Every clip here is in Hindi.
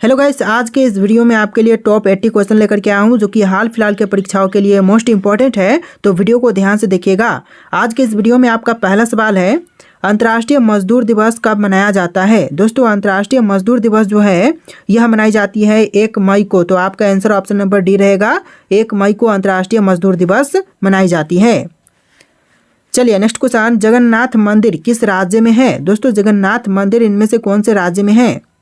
हेलो गाइस, आज के इस वीडियो में आपके लिए टॉप 80 क्वेश्चन लेकर के आया हूं जो कि हाल फिलहाल के परीक्षाओं के लिए मोस्ट इंपॉर्टेंट है। तो वीडियो को ध्यान से देखिएगा। आज के इस वीडियो में आपका पहला सवाल है, अंतर्राष्ट्रीय मजदूर दिवस कब मनाया जाता है। दोस्तों, अंतर्राष्ट्रीय मजदूर दिवस जो है यह मनाई जाती है 1 मई को। तो आपका आंसर ऑप्शन नंबर डी रहेगा। 1 मई को अंतर्राष्ट्रीय मजदूर दिवस मनाई जाती है। चलिए नेक्स्ट क्वेश्चन, जगन्नाथ मंदिर किस राज्य में है। दोस्तों, जगन्नाथ मंदिर इनमें से कौन से राज्य में है।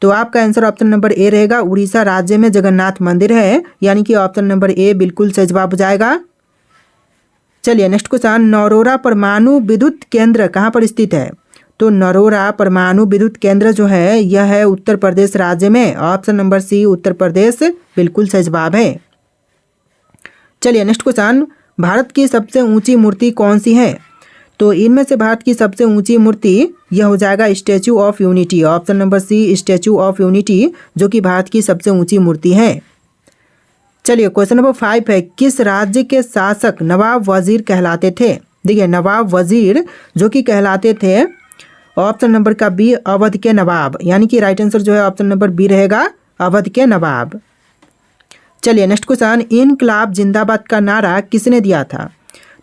तो आपका आंसर ऑप्शन नंबर ए रहेगा। उड़ीसा राज्य में जगन्नाथ मंदिर है, यानी कि ऑप्शन नंबर ए बिल्कुल सही जवाब हो जाएगा। चलिए नेक्स्ट क्वेश्चन, नरोरा परमाणु विद्युत केंद्र कहाँ पर स्थित है। तो नरोरा परमाणु विद्युत केंद्र जो है यह है उत्तर प्रदेश राज्य में। ऑप्शन नंबर सी उत्तर प्रदेश बिल्कुल सही जवाब है। चलिए नेक्स्ट क्वेश्चन, भारत की सबसे ऊंची मूर्ति कौन सी है। तो इनमें से भारत की सबसे ऊंची मूर्ति यह हो जाएगा statue of unity. Option number C statue of unity जो कि भारत की सबसे ऊंची मूर्ति है। चलिए क्वेश्चन नंबर 5 है, किस राज्य के शासक नवाब वजीर कहलाते थे। देखिए, नवाब वजीर जो कि कहलाते थे, ऑप्शन नंबर का बी अवध के नवाब, यानी कि राइट आंसर जो है ऑप्शन नंबर बी रहेगा, अवध के नवाब। चलिए नेक्स्ट क्वेश्चन, इनकलाब जिंदाबाद का नारा किसने दिया था।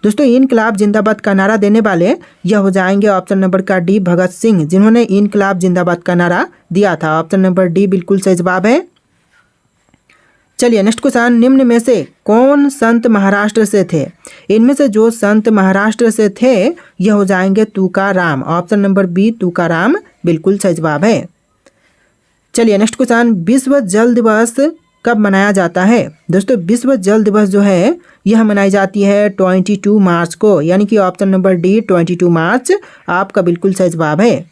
दोस्तों, इनकलाब जिंदाबाद का नारा देने वाले यह हो जाएंगे ऑप्शन नंबर का डी भगत सिंह, जिन्होंने इनकलाब जिंदाबाद का नारा दिया था। ऑप्शन नंबर डी बिल्कुल सही जवाब है। चलिए नेक्स्ट क्वेश्चन, निम्न में से कौन संत महाराष्ट्र से थे। इनमें से जो संत महाराष्ट्र से थे यह हो जाएंगे Tukaram. Option number B Tukaram बिल्कुल सही जवाब है। चलिए नेक्स्ट क्वेश्चन, विश्व जल दिवस कब मनाया जाता है। दोस्तों, विश्व जल दिवस जो है यह मनाई जाती है 22 मार्च को, यानी कि ऑप्शन नंबर डी 22 मार्च आपका बिल्कुल सही जवाब है।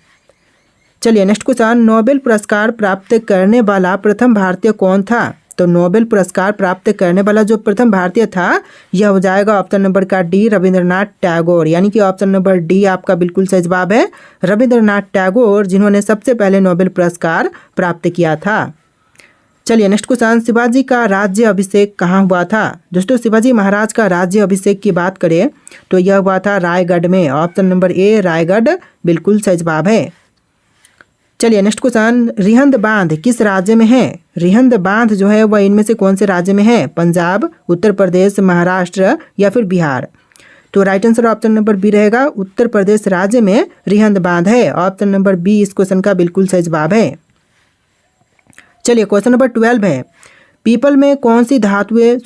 चलिए नेक्स्ट क्वेश्चन, नोबेल पुरस्कार प्राप्त करने वाला प्रथम भारतीय कौन था। तो नोबेल पुरस्कार प्राप्त करने वाला जो प्रथम भारतीय था यह हो जाएगा ऑप्शन नंबर का डी रविंद्रनाथ टैगोर, यानी कि ऑप्शन नंबर डी आपका बिल्कुल सही जवाब है। रविंद्रनाथ टैगोर जिन्होंने सबसे पहले नोबेल पुरस्कार प्राप्त किया था। चलिए नेक्स्ट क्वेश्चन, शिवाजी का राज्य अभिषेक कहाँ हुआ था। दोस्तों, शिवाजी महाराज का राज्य अभिषेक की बात करें तो यह हुआ था रायगढ़ में। ऑप्शन नंबर ए रायगढ़ बिल्कुल सही जवाब है। चलिए नेक्स्ट क्वेश्चन, रिहंद बांध किस राज्य में है। रिहंद बांध जो है वह इनमें से कौन से राज्य में है। पंजाब, उत्तर प्रदेश, महाराष्ट्र या फिर बिहार। तो right answer option number B रहेगा, उत्तर प्रदेश राज्य में रिहंद बांध है। ऑप्शन नंबर बी इस क्वेश्चन का बिल्कुल सही जवाब है। चलिए क्वेश्चन नंबर 12 है, पीतल में कौन सी धातुएं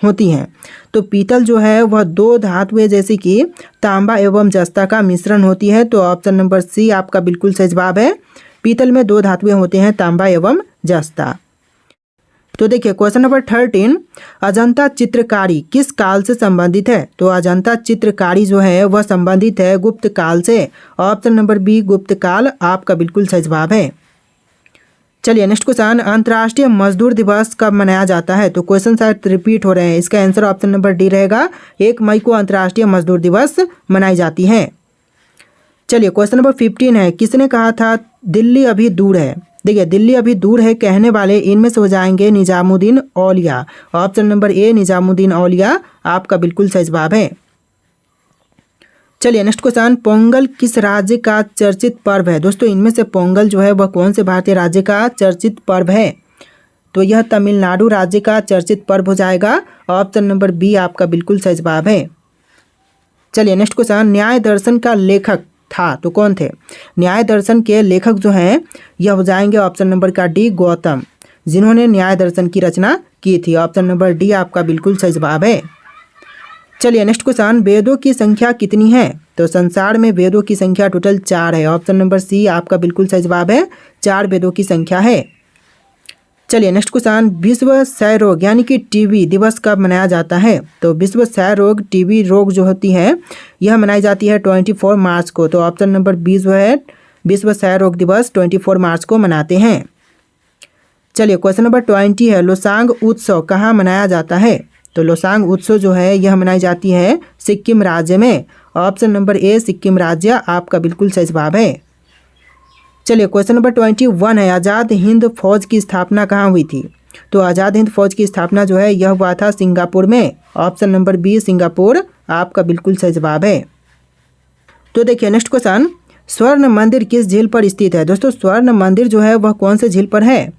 होती हैं। तो पीतल जो है वह दो धातुएं जैसे कि तांबा एवं जस्ता का मिश्रण होती है। तो ऑप्शन नंबर सी आपका बिल्कुल सही जवाब है। पीतल में दो धातुएं होते हैं, तांबा एवं जस्ता। तो देखिए क्वेश्चन नंबर 13, अजंता चित्रकारी किस काल से संबंधित है। तो अजंता चित्रकारी जो है वह संबंधित है गुप्त काल से। ऑप्शन नंबर बी गुप्त काल आपका बिल्कुल सही जवाब है। चलिए नेक्स्ट क्वेश्चन, अंतर्राष्ट्रीय मजदूर दिवस कब मनाया जाता है। तो क्वेश्चन शायद रिपीट हो रहे हैं, इसका आंसर ऑप्शन नंबर डी रहेगा। 1 मई को अंतर्राष्ट्रीय मजदूर दिवस मनाई जाती है। चलिए क्वेश्चन नंबर 15 है, किसने कहा था दिल्ली अभी दूर है। देखिए, दिल्ली अभी दूर है कहने वाले इनमें से हो जाएंगे निजामुद्दीन औलिया। ऑप्शन नंबर ए निजामुद्दीन औलिया आपका बिल्कुल सही जवाब है। चलिए नेक्स्ट क्वेश्चन, पोंगल किस राज्य का चर्चित पर्व है। दोस्तों, इनमें से पोंगल जो है वह कौन से भारतीय राज्य का चर्चित पर्व है। तो यह तमिलनाडु राज्य का चर्चित पर्व हो जाएगा। ऑप्शन नंबर बी आपका बिल्कुल सही जवाब है। चलिए नेक्स्ट क्वेश्चन, न्याय दर्शन का लेखक था तो कौन थे। न्याय दर्शन के लेखक जो हैं यह हो जाएंगे ऑप्शन नंबर का डी गौतम, जिन्होंने न्याय दर्शन की रचना की थी। ऑप्शन नंबर डी आपका बिल्कुल सही जवाब है। चलिए नेक्स्ट क्वेश्चन, वेदों की संख्या कितनी है। तो संसार में वेदों की संख्या टोटल 4 है। ऑप्शन नंबर सी आपका बिल्कुल सही जवाब है, 4 वेदों की संख्या है। चलिए नेक्स्ट क्वेश्चन, विश्व क्षय रोग यानी कि टीबी दिवस कब मनाया जाता है। तो विश्व क्षय रोग टीबी रोग जो होती है यह मनाई जाती है 24 मार्च को। तो ऑप्शन नंबर बी जो है विश्व क्षय रोग दिवस 24 मार्च को मनाते हैं। चलिए क्वेश्चन नंबर 20 है, लोसांग उत्सव कहाँ मनाया जाता है। तो लोसांग उत्सव जो है यह मनाई जाती है सिक्किम राज्य में। ऑप्शन नंबर ए सिक्किम राज्य आपका बिल्कुल सही जवाब है। चलिए क्वेश्चन नंबर 21 है, आज़ाद हिंद फौज की स्थापना कहाँ हुई थी। तो आज़ाद हिंद फौज की स्थापना जो है यह हुआ था सिंगापुर में। ऑप्शन नंबर बी सिंगापुर आपका बिल्कुल सही जवाब है। तो देखिए नेक्स्ट क्वेश्चन, स्वर्ण मंदिर किस झील पर स्थित है? दोस्तों स्वर्ण मंदिर जो है वह कौन से झील पर है?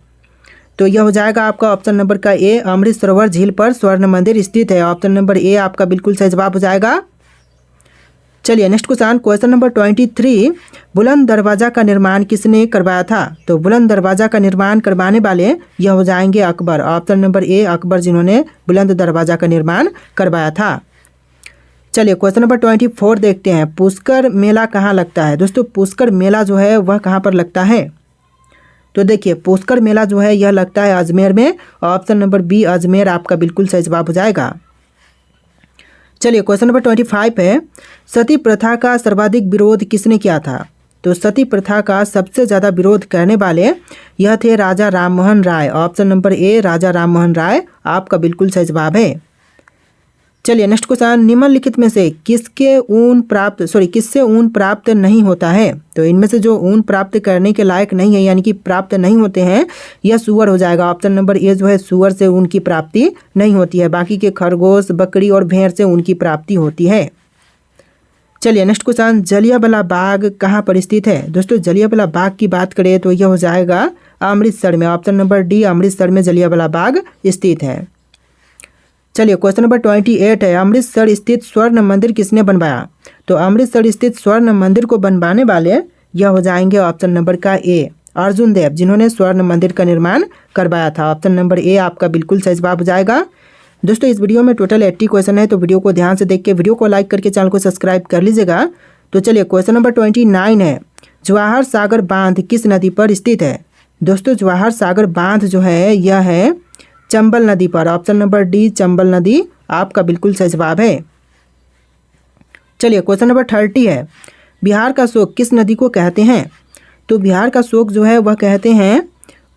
तो यह हो जाएगा आपका ऑप्शन नंबर का ए, अमृत सरोवर झील पर स्वर्ण मंदिर स्थित है। ऑप्शन नंबर ए आपका बिल्कुल सही जवाब हो जाएगा। चलिए नेक्स्ट क्वेश्चन नंबर 23, बुलंद दरवाज़ा का निर्माण किसने करवाया था? तो बुलंद दरवाज़ा का निर्माण करवाने वाले यह हो जाएंगे Akbar. Option number A Akbar जिन्होंने बुलंद दरवाज़ा का निर्माण करवाया था। चलिए क्वेश्चन नंबर 24 देखते हैं, पुष्कर मेला कहाँ लगता है? दोस्तों पुष्कर मेला जो है वह कहाँ पर लगता है? तो देखिए पुष्कर मेला जो है यह लगता है अजमेर में। ऑप्शन नंबर बी अजमेर आपका बिल्कुल सही जवाब हो जाएगा। चलिए क्वेश्चन नंबर 25 है, सती प्रथा का सर्वाधिक विरोध किसने किया था? तो सती प्रथा का सबसे ज़्यादा विरोध करने वाले यह थे Raja Rammohan Roy. Option number A Raja Rammohan Roy आपका बिल्कुल सही जवाब है। चलिए नेक्स्ट क्वेश्चन, निम्नलिखित में से किससे ऊन प्राप्त नहीं होता है? तो इनमें से जो ऊन प्राप्त करने के लायक नहीं है यानी कि प्राप्त नहीं होते हैं यह सूअर हो जाएगा। ऑप्शन नंबर ए जो है सूअर से ऊन की प्राप्ति नहीं होती है, बाकी के खरगोश, बकरी और भेड़ से ऊन की प्राप्ति होती है। चलिए नेक्स्ट क्वेश्चन, जलियांवाला बाग कहाँ पर स्थित है? दोस्तों जलियांवाला बाग की बात करें तो यह हो जाएगा अमृतसर में। ऑप्शन नंबर डी अमृतसर में जलियांवाला बाग स्थित है। चलिए क्वेश्चन नंबर 28 है, अमृतसर स्थित स्वर्ण मंदिर किसने बनवाया? तो अमृतसर स्थित स्वर्ण मंदिर को बनवाने वाले यह हो जाएंगे ऑप्शन नंबर का ए अर्जुन देव जिन्होंने स्वर्ण मंदिर का निर्माण करवाया था। ऑप्शन नंबर ए आपका बिल्कुल सही जवाब हो जाएगा। दोस्तों इस वीडियो में टोटल 80 क्वेश्चन है, तो वीडियो को ध्यान से देख के वीडियो को लाइक करके चैनल को सब्सक्राइब कर लीजिएगा। तो चलिए क्वेश्चन नंबर 29 है, जवाहर सागर बांध किस नदी पर स्थित है? दोस्तों जवाहर सागर बांध जो है यह है चंबल नदी पर। ऑप्शन नंबर डी चंबल नदी आपका बिल्कुल सही जवाब है। चलिए क्वेश्चन नंबर 30 है, बिहार का शोक किस नदी को कहते हैं? तो बिहार का शोक जो है वह कहते हैं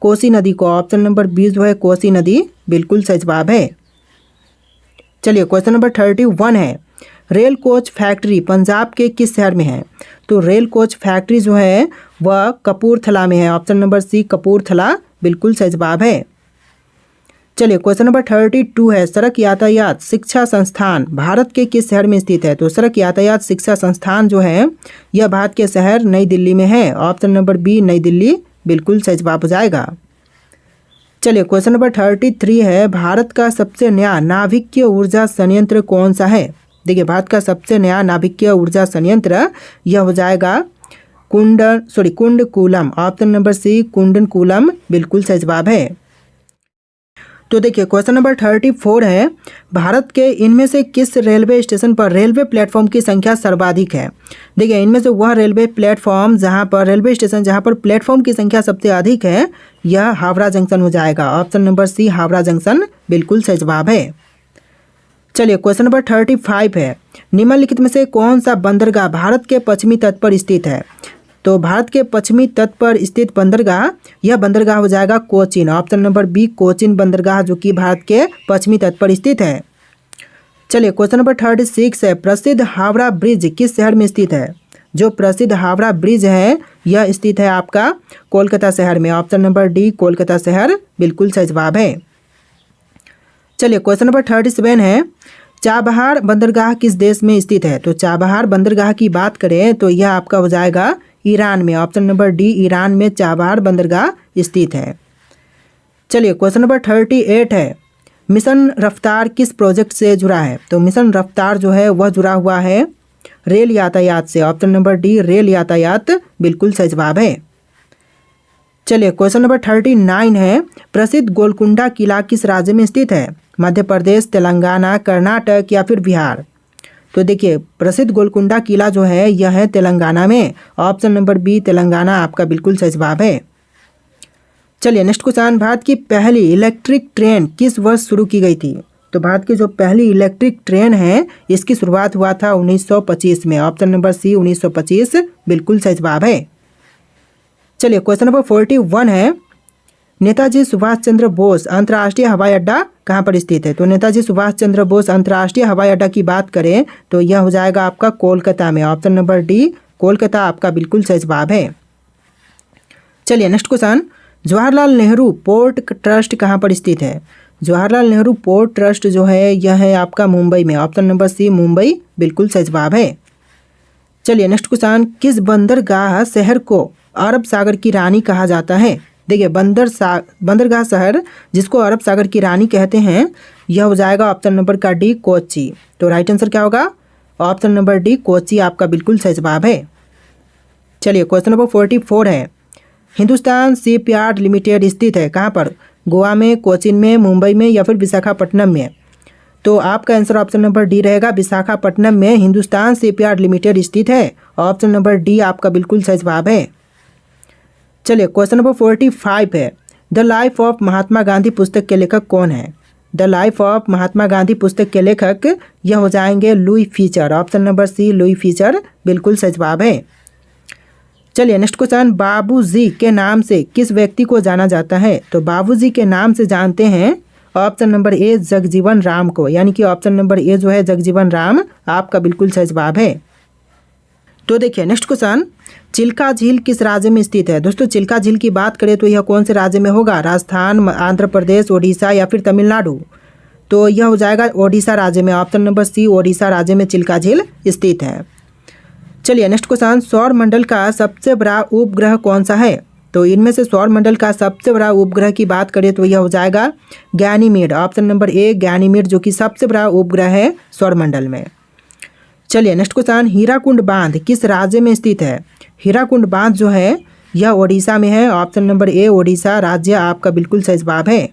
कोसी नदी को। ऑप्शन नंबर बी जो है कोसी नदी बिल्कुल सही जवाब है। चलिए क्वेश्चन नंबर 31 है, रेल कोच फैक्ट्री पंजाब के किस शहर में है? तो रेल कोच फैक्ट्री जो है वह कपूरथला में है। ऑप्शन नंबर सी कपूरथला बिल्कुल सही जवाब है। चलिए क्वेश्चन नंबर 32 है, सड़क यातायात शिक्षा संस्थान भारत के किस शहर में स्थित है? तो सड़क यातायात शिक्षा संस्थान जो है यह भारत के शहर नई दिल्ली में है। ऑप्शन नंबर बी नई दिल्ली बिल्कुल सही जवाब हो जाएगा। चलिए क्वेश्चन नंबर 33 है, भारत का सबसे नया नाभिकीय ऊर्जा संयंत्र कौन सा है? देखिए भारत का सबसे नया नाभिकीय ऊर्जा संयंत्र यह हो जाएगा कुंडकुलम। ऑप्शन नंबर सी कुंडकुलम बिल्कुल सही जवाब है। तो देखिए क्वेश्चन नंबर 34 है, भारत के इनमें से किस रेलवे स्टेशन पर रेलवे प्लेटफॉर्म की संख्या सर्वाधिक है? देखिए इनमें से वह रेलवे स्टेशन जहां पर प्लेटफॉर्म की संख्या सबसे अधिक है यह हावड़ा जंक्शन हो जाएगा। Option number C Howrah junction बिल्कुल सही जवाब है। चलिए क्वेश्चन नंबर 35 है, निम्नलिखित में से कौन सा बंदरगाह भारत के पश्चिमी तट पर स्थित है? तो भारत के पश्चिमी तट पर स्थित बंदरगाह यह बंदरगाह हो जाएगा Cochin. Option number B Cochin बंदरगाह जो कि भारत के पश्चिमी तट पर स्थित है। चलिए क्वेश्चन नंबर 36 है, प्रसिद्ध हावड़ा ब्रिज किस शहर में स्थित है? जो प्रसिद्ध हावड़ा ब्रिज है यह स्थित है आपका कोलकाता शहर में। ऑप्शन नंबर डी कोलकाता शहर बिल्कुल सही जवाब है। चलिए क्वेश्चन नंबर 37 है, चाबहार बंदरगाह किस देश में स्थित है? तो चाबहार बंदरगाह की बात करें तो यह आपका हो जाएगा ईरान में। ऑप्शन नंबर डी ईरान में चाबहार बंदरगाह स्थित है। चलिए क्वेश्चन नंबर 38 है, मिशन रफ्तार किस प्रोजेक्ट से जुड़ा है? तो मिशन रफ्तार जो है वह जुड़ा हुआ है रेल यातायात से। ऑप्शन नंबर डी रेल यातायात बिल्कुल सही जवाब है। चलिए क्वेश्चन नंबर 39 है, प्रसिद्ध गोलकुंडा किला किस राज्य में स्थित है? मध्य प्रदेश, तेलंगाना, कर्नाटक या फिर बिहार? तो देखिए प्रसिद्ध गोलकुंडा किला जो है यह है तेलंगाना में। ऑप्शन नंबर बी तेलंगाना आपका बिल्कुल सही जवाब है। चलिए नेक्स्ट क्वेश्चन, भारत की पहली इलेक्ट्रिक ट्रेन किस वर्ष शुरू की गई थी? तो भारत की जो पहली इलेक्ट्रिक ट्रेन है इसकी शुरुआत हुआ था 1925 में। ऑप्शन नंबर सी 1925 बिल्कुल सही जवाब है। चलिए क्वेश्चन नंबर 41 है, नेताजी सुभाष चंद्र बोस अंतर्राष्ट्रीय हवाई अड्डा कहाँ पर स्थित है? तो नेताजी सुभाष चंद्र बोस अंतर्राष्ट्रीय हवाई अड्डा की बात करें तो यह हो जाएगा आपका कोलकाता में। ऑप्शन नंबर डी कोलकाता आपका बिल्कुल सही जवाब है। चलिए next question, Jawaharlal Nehru port trust कहाँ पर स्थित है? जवाहरलाल नेहरू पोर्ट ट्रस्ट जो है यह है आपका मुंबई में। ऑप्शन नंबर सी मुंबई बिल्कुल सही जवाब है। चलिए नेक्स्ट क्वेश्चन, किस बंदरगाह शहर को अरब सागर की रानी कहा जाता है? देखिए बंदरगाह शहर जिसको अरब सागर की रानी कहते हैं यह हो जाएगा ऑप्शन नंबर का डी, कोच्चि। तो राइट आंसर क्या होगा? ऑप्शन नंबर डी, कोच्चि आपका बिल्कुल सही जवाब है। चलिए क्वेश्चन नंबर 44 है, हिंदुस्तान शिपयार्ड लिमिटेड स्थित है कहाँ पर? गोवा में, कोचीन में, मुंबई में या फिर विशाखापट्टनम में? तो आपका आंसर ऑप्शन नंबर डी रहेगा, विशाखापट्टनम में हिंदुस्तान शिपयार्ड लिमिटेड स्थित है। ऑप्शन नंबर डी आपका बिल्कुल सही जवाब है। चलिए क्वेश्चन नंबर 45 है, the life of Mahatma Gandhi पुस्तक के लेखक कौन है? The life of Mahatma Gandhi पुस्तक के लेखक यह हो जाएंगे Louis Fischer. Option number C, Louis Fischer बिल्कुल सही जवाब है। चलिए नेक्स्ट क्वेश्चन, बाबूजी के नाम से किस व्यक्ति को जाना जाता है? तो बाबूजी के नाम से जानते हैं option number A, Jagjivan Ram को, यानी कि ऑप्शन नंबर ए जो है जगजीवन राम आपका बिल्कुल सही जवाब है। तो देखिए नेक्स्ट क्वेश्चन, चिल्का झील किस राज्य में स्थित है? दोस्तों चिल्का झील की बात करें तो यह कौन से राज्य में होगा? राजस्थान, आंध्र प्रदेश, ओडिशा या फिर तमिलनाडु? तो यह हो जाएगा ओडिशा राज्य में। ऑप्शन नंबर सी, ओडिशा राज्य में चिल्का झील स्थित है। चलिए नेक्स्ट क्वेश्चन, सौर मंडल का सबसे बड़ा उपग्रह कौन सा है? तो इनमें से सौर मंडल का सबसे बड़ा उपग्रह की बात करें तो यह हो जाएगा Ganymede. Option number A, Ganymede जो कि सबसे बड़ा उपग्रह है सौर मंडल में। चलिए नेक्स्ट क्वेश्चन, हीराकुंड बांध किस राज्य में स्थित है? हीराकुंड बांध जो है यह ओडिशा में है। ऑप्शन नंबर ए, ओडिशा राज्य आपका बिल्कुल सही जवाब है।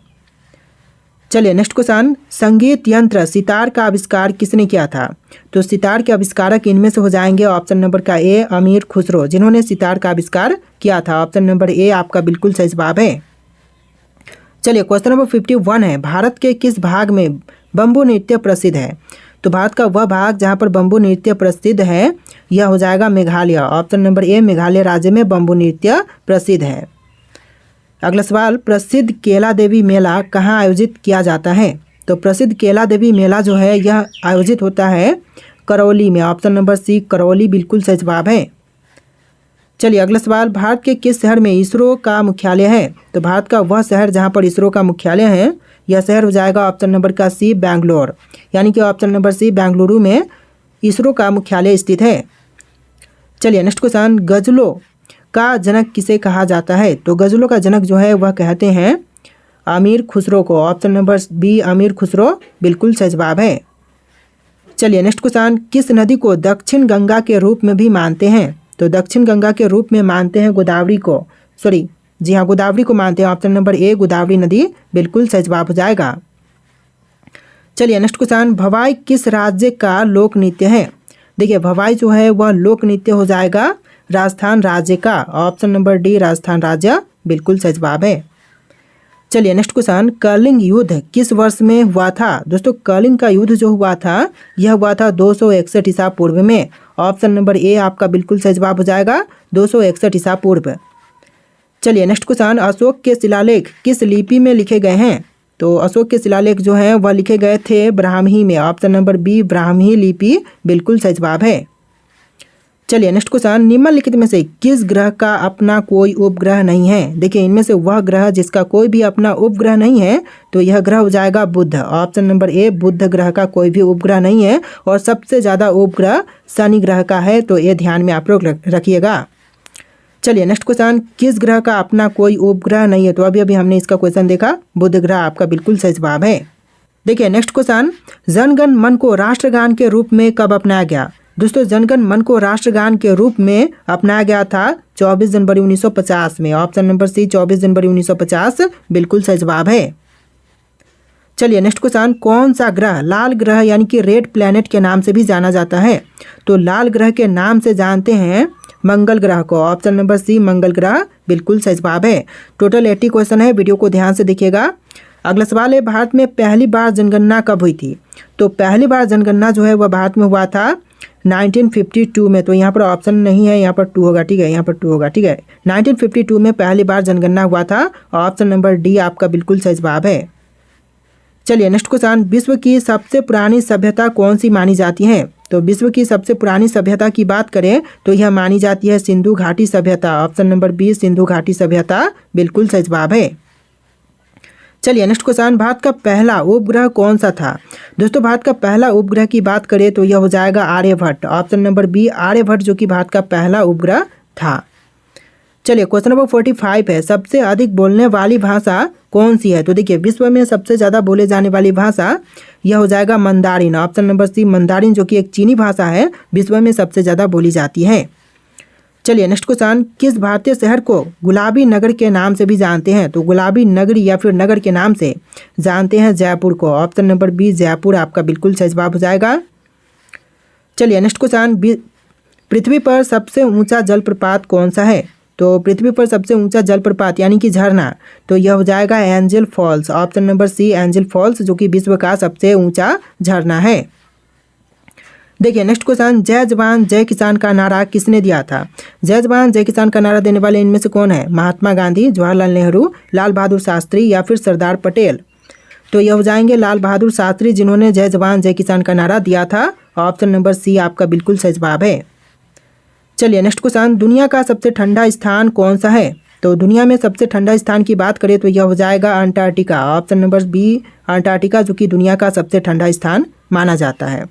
चलिए नेक्स्ट क्वेश्चन, संगीत यंत्र सितार का आविष्कार किसने किया था? तो सितार के आविष्कारक इनमें से हो जाएंगे ऑप्शन नंबर का ए, अमीर खुसरो, जिन्होंने सितार का आविष्कार किया था। ऑप्शन नंबर ए आपका बिल्कुल सही जवाब है। चलिए क्वेश्चन नंबर 51 है, भारत के किस भाग में बम्बू नृत्य प्रसिद्ध है? तो भारत का वह भाग जहाँ पर बम्बू नृत्य प्रसिद्ध है यह हो जाएगा Meghalaya. Option number A, Meghalaya राज्य में बम्बू नृत्य प्रसिद्ध है। अगला सवाल, प्रसिद्ध केला देवी मेला कहाँ आयोजित किया जाता है? तो प्रसिद्ध केला देवी मेला जो है यह आयोजित होता है करौली में। ऑप्शन नंबर सी, करौली बिल्कुल सही जवाब है। चलिए अगला सवाल, भारत के किस शहर में इसरो का मुख्यालय है? तो भारत का वह शहर जहाँ पर इसरो का मुख्यालय है यह शहर हो जाएगा ऑप्शन नंबर का सी, बैंगलोर, यानी कि ऑप्शन नंबर सी, बेंगलुरु में इसरो का मुख्यालय स्थित है। चलिए नेक्स्ट क्वेश्चन, गजलों का जनक किसे कहा जाता है? तो गजलों का जनक जो है वह कहते हैं अमीर खुसरो को। ऑप्शन नंबर बी, अमीर खुसरो बिल्कुल सही जवाब है। चलिए नेक्स्ट क्वेश्चन, किस नदी को दक्षिण गंगा के रूप में भी मानते हैं? तो दक्षिण गंगा के रूप में मानते हैं गोदावरी को, जी हाँ गोदावरी को मानते हैं। ऑप्शन नंबर ए, गोदावरी नदी बिल्कुल सही जवाब हो जाएगा। चलिए नेक्स्ट क्वेश्चन, भवाई किस राज्य का लोक नृत्य है? देखिए भवाई जो है वह लोक नृत्य हो जाएगा राजस्थान राज्य का। ऑप्शन नंबर डी, राजस्थान राज्य बिल्कुल सही जवाब है। चलिए नेक्स्ट क्वेश्चन, कर्लिंग युद्ध किस वर्ष में हुआ था? दोस्तों कर्लिंग का युद्ध जो हुआ था यह हुआ था 261 ईसा पूर्व में। ऑप्शन नंबर ए आपका बिल्कुल सही जवाब हो जाएगा 261 ईसा पूर्व। चलिए नेक्स्ट क्वेश्चन, अशोक के शिलालेख किस लिपि में लिखे गए हैं? तो अशोक के शिलालेख जो हैं वह लिखे गए थे ब्राह्मी में। ऑप्शन नंबर बी, ब्राह्मी लिपि बिल्कुल सही जवाब है। चलिए नेक्स्ट क्वेश्चन, निम्नलिखित में से किस ग्रह का अपना कोई उपग्रह नहीं है? देखिए इनमें से वह ग्रह जिसका कोई भी अपना उपग्रह नहीं है तो यह ग्रह हो जाएगा बुध। ऑप्शन नंबर ए, बुध ग्रह का कोई भी उपग्रह नहीं है और सबसे ज़्यादा उपग्रह शनि ग्रह का है, तो ये ध्यान में आप लोग रखिएगा। चलिए नेक्स्ट क्वेश्चन, किस ग्रह का अपना कोई उपग्रह नहीं है? तो अभी हमने इसका क्वेश्चन देखा, बुध ग्रह आपका बिल्कुल सही जवाब है। देखिए नेक्स्ट क्वेश्चन, जनगण मन को राष्ट्रगान के रूप में कब अपनाया गया? दोस्तों जनगण मन को राष्ट्रगान के रूप में अपनाया गया था 24 जनवरी 1950 में। ऑप्शन नंबर सी, 24 जनवरी 1950 बिल्कुल सही जवाब है। चलिए नेक्स्ट क्वेश्चन, कौन सा ग्रह लाल ग्रह यानी कि रेड प्लैनेट के नाम से भी जाना जाता है? तो लाल ग्रह के नाम से जानते हैं मंगल ग्रह को। ऑप्शन नंबर सी, मंगल ग्रह बिल्कुल सही जवाब है। टोटल 80 क्वेश्चन है, वीडियो को ध्यान से देखिएगा। अगला सवाल है, भारत में पहली बार जनगणना कब हुई थी? तो पहली बार जनगणना जो है वह भारत में हुआ था 1952 में। तो यहाँ पर ऑप्शन नहीं है, यहाँ पर 2 होगा, ठीक है, यहाँ पर 2 होगा, ठीक है। 1952 में पहली बार जनगणना हुआ था। ऑप्शन नंबर डी आपका बिल्कुल सही जवाब है। चलिए नेक्स्ट क्वेश्चन, विश्व की सबसे पुरानी सभ्यता कौन सी मानी जाती है? तो विश्व की सबसे पुरानी सभ्यता की बात करें तो यह मानी जाती है सिंधु घाटी सभ्यता। ऑप्शन नंबर बी, सिंधु घाटी सभ्यता बिल्कुल सही जवाब है। चलिए नेक्स्ट क्वेश्चन, भारत का पहला उपग्रह कौन सा था? दोस्तों भारत का पहला उपग्रह की बात करें तो यह हो जाएगा Aryabhatta. Option number B Aryabhatta जो कि भारत का पहला उपग्रह था। चलिए क्वेश्चन नंबर 45 है, सबसे अधिक बोलने वाली भाषा कौन सी है? तो देखिए विश्व में सबसे ज़्यादा बोले जाने वाली भाषा यह हो जाएगा Mandarin. Option number C Mandarin जो कि एक चीनी भाषा है, विश्व में सबसे ज़्यादा बोली जाती है। चलिए नेक्स्ट क्वेश्चन, किस भारतीय शहर को गुलाबी नगर के नाम से भी जानते हैं? तो गुलाबी नगरी या फिर नगर के नाम से जानते हैं जयपुर को। ऑप्शन नंबर बी जयपुर आपका बिल्कुल सही जवाब हो जाएगा। चलिए नेक्स्ट क्वेश्चन, पृथ्वी पर सबसे ऊंचा जलप्रपात कौन सा है? तो पृथ्वी पर सबसे ऊंचा जलप्रपात यानी कि झरना, तो यह हो जाएगा Angel Falls. Option number C Angel Falls जो कि विश्व का सबसे ऊंचा झरना है। देखिए नेक्स्ट क्वेश्चन, जय जवान जय किसान का नारा किसने दिया था? जय जवान जय किसान का नारा देने वाले इनमें से कौन है? महात्मा गांधी, जवाहरलाल नेहरू, लाल बहादुर शास्त्री या फिर सरदार पटेल? तो यह हो जाएंगे लाल बहादुर शास्त्री जिन्होंने जय जवान जय किसान का नारा दिया था। ऑप्शन नंबर सी आपका बिल्कुल सही जवाब है। चलिए नेक्स्ट क्वेश्चन, दुनिया का सबसे ठंडा स्थान कौन सा है? तो दुनिया में सबसे ठंडा स्थान की बात करें तो यह हो जाएगा Antarctica. Option number B Antarctica जो कि दुनिया का सबसे ठंडा स्थान माना जाता है।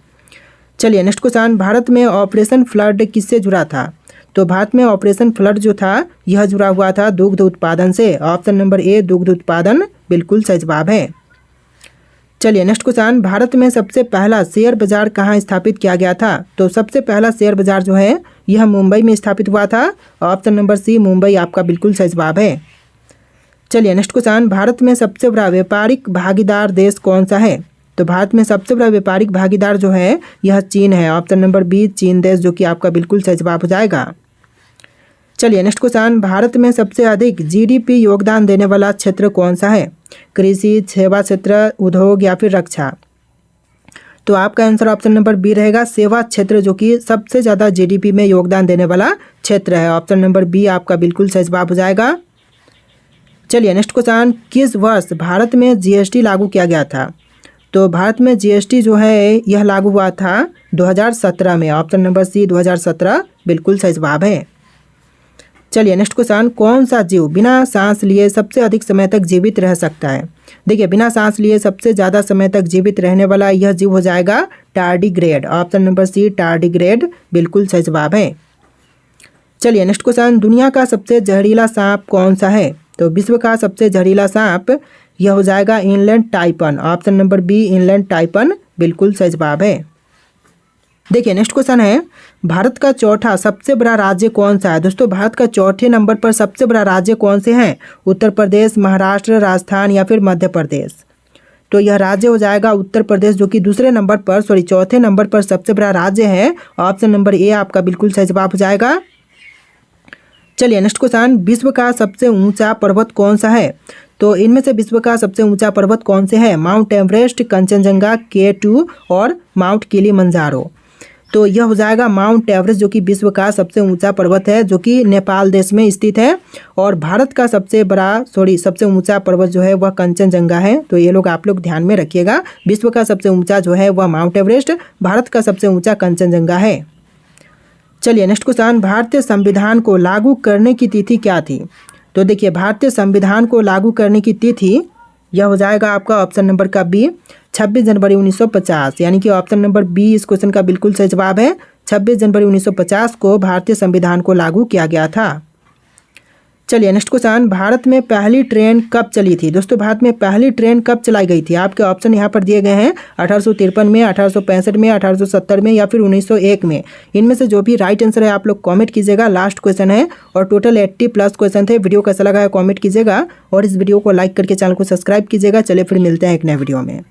चलिए नेक्स्ट क्वेश्चन, भारत में ऑपरेशन फ्लड किससे जुड़ा था? तो भारत में ऑपरेशन फ्लड जो था यह जुड़ा हुआ था दुग्ध उत्पादन से। ऑप्शन नंबर ए दुग्ध उत्पादन बिल्कुल सही जवाब है। चलिए नेक्स्ट क्वेश्चन, भारत में सबसे पहला शेयर बाजार कहाँ स्थापित किया गया था? तो सबसे पहला शेयर बाजार जो है यह मुंबई में स्थापित हुआ था। ऑप्शन नंबर सी मुंबई आपका बिल्कुल सही जवाब है। चलिए नेक्स्ट क्वेश्चन, भारत में सबसे बड़ा व्यापारिक भागीदार देश कौन सा है? तो भारत में सबसे बड़ा व्यापारिक भागीदार जो है यह चीन है। ऑप्शन नंबर बी चीन देश जो कि आपका बिल्कुल सही जवाब हो जाएगा। चलिए नेक्स्ट क्वेश्चन, भारत में सबसे अधिक जीडीपी योगदान देने वाला क्षेत्र कौन सा है? कृषि, सेवा क्षेत्र, उद्योग या फिर रक्षा? तो आपका आंसर ऑप्शन नंबर बी रहेगा सेवा क्षेत्र जो कि सबसे ज़्यादा जीडीपी में योगदान देने वाला क्षेत्र है। ऑप्शन नंबर बी आपका बिल्कुल सही जवाब हो जाएगा। चलिए नेक्स्ट क्वेश्चन, किस वर्ष भारत में जीएसटी लागू किया गया था? तो भारत में जीएसटी जो है यह लागू हुआ था 2017 में। ऑप्शन नंबर सी 2017 बिल्कुल सही जवाब है। चलिए नेक्स्ट क्वेश्चन, कौन सा जीव बिना सांस लिए सबसे अधिक समय तक जीवित रह सकता है? देखिए बिना सांस लिए सबसे ज़्यादा समय तक जीवित रहने वाला यह जीव हो जाएगा tardigrade. Option number C tardigrade बिल्कुल सही जवाब है। चलिए नेक्स्ट क्वेश्चन, दुनिया का सबसे जहरीला सांप कौन सा है? तो विश्व का सबसे जहरीला सांप यह हो जाएगा inland taipan. Option number B inland taipan बिल्कुल सही जवाब है। देखिए नेक्स्ट क्वेश्चन है, भारत का चौथा सबसे बड़ा राज्य कौन सा है? दोस्तों भारत का चौथे नंबर पर सबसे बड़ा राज्य कौन से हैं? उत्तर प्रदेश, महाराष्ट्र, राजस्थान या फिर मध्य प्रदेश? तो यह राज्य हो जाएगा उत्तर प्रदेश जो कि चौथे नंबर पर सबसे बड़ा राज्य है। ऑप्शन नंबर ए आपका बिल्कुल सही जवाब हो जाएगा। चलिए नेक्स्ट क्वेश्चन, विश्व का सबसे ऊंचा पर्वत कौन सा है? तो इनमें से विश्व का सबसे ऊंचा पर्वत कौन से है? माउंट एवरेस्ट, कंचनजंगा, K2 और माउंट किलिमंजारो? तो यह हो जाएगा माउंट एवरेस्ट जो कि विश्व का सबसे ऊंचा पर्वत है जो कि नेपाल देश में स्थित है। और भारत का सबसे ऊंचा पर्वत जो है वह कंचनजंगा है। तो ये लोग आप लोग ध्यान में रखिएगा, विश्व का सबसे ऊंचा जो है वह माउंट एवरेस्ट, भारत का सबसे ऊंचा कंचनजंगा है। चलिए नेक्स्ट क्वेश्चन, भारतीय संविधान को लागू करने की तिथि क्या थी? तो देखिए भारतीय संविधान को लागू करने की तिथि यह हो जाएगा आपका ऑप्शन नंबर का बी 26 जनवरी 1950, यानी कि ऑप्शन नंबर बी इस क्वेश्चन का बिल्कुल सही जवाब है। 26 जनवरी 1950 को भारतीय संविधान को लागू किया गया था। चलिए नेक्स्ट क्वेश्चन, भारत में पहली ट्रेन कब चली थी? दोस्तों भारत में पहली ट्रेन कब चलाई गई थी? आपके ऑप्शन यहाँ पर दिए गए हैं 1853 में, 1865 में, 1870 में या फिर 1901 में। इनमें से जो भी राइट आंसर है आप लोग कमेंट कीजिएगा। लास्ट क्वेश्चन है और टोटल 80+ क्वेश्चन थे। वीडियो कैसा लगा है कमेंट कीजिएगा और इस वीडियो को लाइक करके चैनल को सब्सक्राइब कीजिएगा। चलिए फिर मिलते हैं एक नए वीडियो में।